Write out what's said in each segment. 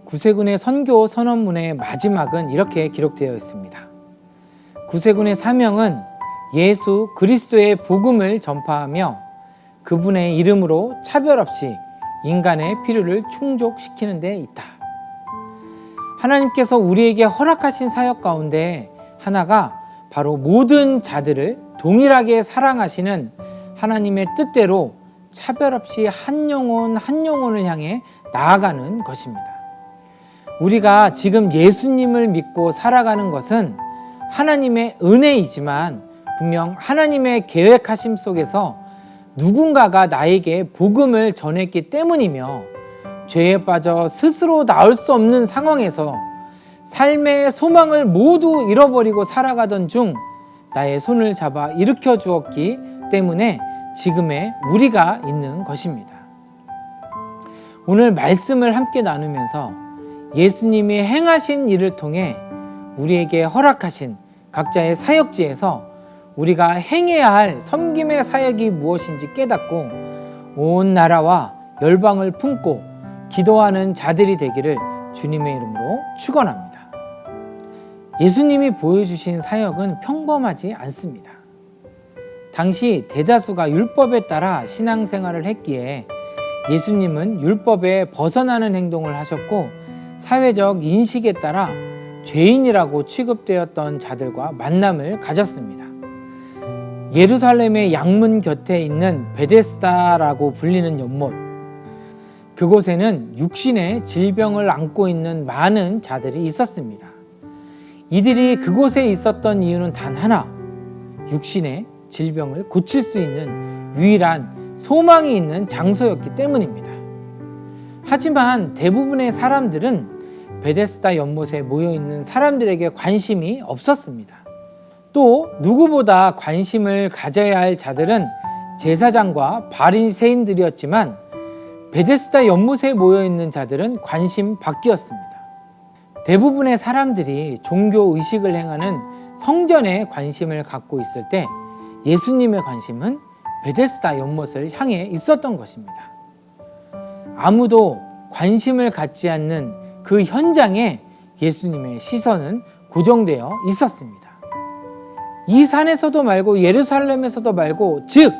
구세군의 선교 선언문의 마지막은 이렇게 기록되어 있습니다. 구세군의 사명은 예수 그리스도의 복음을 전파하며 그분의 이름으로 차별 없이 인간의 필요를 충족시키는 데 있다. 하나님께서 우리에게 허락하신 사역 가운데 하나가 바로 모든 자들을 동일하게 사랑하시는 하나님의 뜻대로 차별 없이 한 영혼 한 영혼을 향해 나아가는 것입니다. 우리가 지금 예수님을 믿고 살아가는 것은 하나님의 은혜이지만 분명 하나님의 계획하심 속에서 누군가가 나에게 복음을 전했기 때문이며 죄에 빠져 스스로 나올 수 없는 상황에서 삶의 소망을 모두 잃어버리고 살아가던 중 나의 손을 잡아 일으켜 주었기 때문에 지금의 우리가 있는 것입니다. 오늘 말씀을 함께 나누면서 예수님이 행하신 일을 통해 우리에게 허락하신 각자의 사역지에서 우리가 행해야 할 섬김의 사역이 무엇인지 깨닫고 온 나라와 열방을 품고 기도하는 자들이 되기를 주님의 이름으로 축원합니다. 예수님이 보여주신 사역은 평범하지 않습니다. 당시 대다수가 율법에 따라 신앙생활을 했기에 예수님은 율법에 벗어나는 행동을 하셨고 사회적 인식에 따라 죄인이라고 취급되었던 자들과 만남을 가졌습니다. 예루살렘의 양문 곁에 있는 베데스다라고 불리는 연못, 그곳에는 육신의 질병을 안고 있는 많은 자들이 있었습니다. 이들이 그곳에 있었던 이유는 단 하나, 육신의 질병을 고칠 수 있는 유일한 소망이 있는 장소였기 때문입니다. 하지만 대부분의 사람들은 베데스다 연못에 모여있는 사람들에게 관심이 없었습니다. 또 누구보다 관심을 가져야 할 자들은 제사장과 바리새인들이었지만 베데스다 연못에 모여있는 자들은 관심 밖이었습니다. 대부분의 사람들이 종교 의식을 행하는 성전에 관심을 갖고 있을 때 예수님의 관심은 베데스다 연못을 향해 있었던 것입니다. 아무도 관심을 갖지 않는 그 현장에 예수님의 시선은 고정되어 있었습니다. 이 산에서도 말고 예루살렘에서도 말고, 즉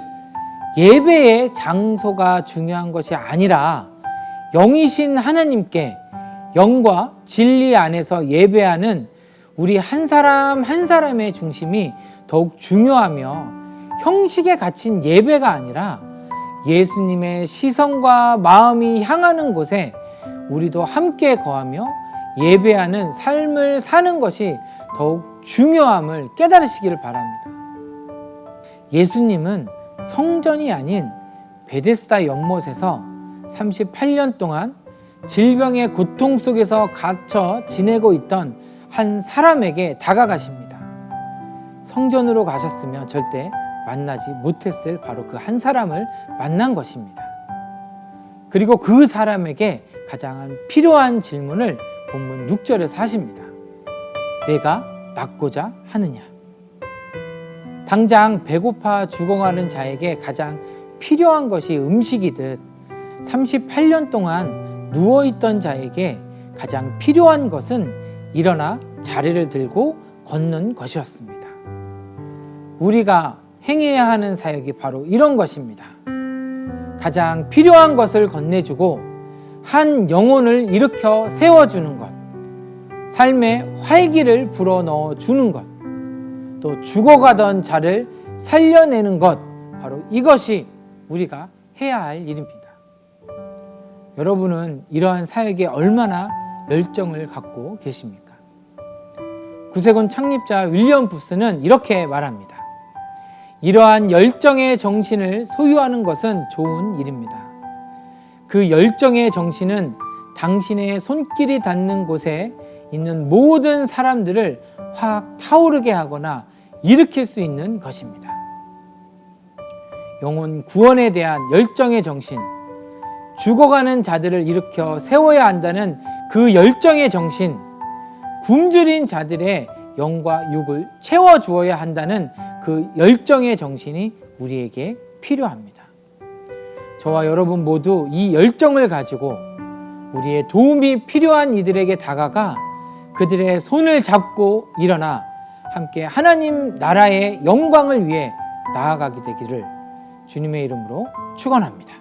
예배의 장소가 중요한 것이 아니라 영이신 하나님께 영과 진리 안에서 예배하는 우리 한 사람 한 사람의 중심이 더욱 중요하며 형식에 갇힌 예배가 아니라 예수님의 시선과 마음이 향하는 곳에 우리도 함께 거하며 예배하는 삶을 사는 것이 더욱 중요함을 깨달으시기를 바랍니다. 예수님은 성전이 아닌 베데스다 연못에서 38년 동안 질병의 고통 속에서 갇혀 지내고 있던 한 사람에게 다가가십니다. 성전으로 가셨으면 절대 만나지 못했을 바로 그 한 사람을 만난 것입니다. 그리고 그 사람에게 가장 필요한 질문을 본문 6절에서 하십니다. 내가 낫고자 하느냐? 당장 배고파 죽어가는 자에게 가장 필요한 것이 음식이듯 38년 동안 누워있던 자에게 가장 필요한 것은 일어나 자리를 들고 걷는 것이었습니다. 우리가 행해야 하는 사역이 바로 이런 것입니다. 가장 필요한 것을 건네주고 한 영혼을 일으켜 세워주는 것, 삶에 활기를 불어넣어 주는 것, 또 죽어가던 자를 살려내는 것, 바로 이것이 우리가 해야 할 일입니다. 여러분은 이러한 사역에 얼마나 열정을 갖고 계십니까? 구세군 창립자 윌리엄 부스는 이렇게 말합니다. 이러한 열정의 정신을 소유하는 것은 좋은 일입니다. 그 열정의 정신은 당신의 손길이 닿는 곳에 있는 모든 사람들을 확 타오르게 하거나 일으킬 수 있는 것입니다. 영혼 구원에 대한 열정의 정신, 죽어가는 자들을 일으켜 세워야 한다는 그 열정의 정신, 굶주린 자들의 영과 육을 채워주어야 한다는 그 열정의 정신이 우리에게 필요합니다. 저와 여러분 모두 이 열정을 가지고 우리의 도움이 필요한 이들에게 다가가 그들의 손을 잡고 일어나 함께 하나님 나라의 영광을 위해 나아가게 되기를 주님의 이름으로 축원합니다.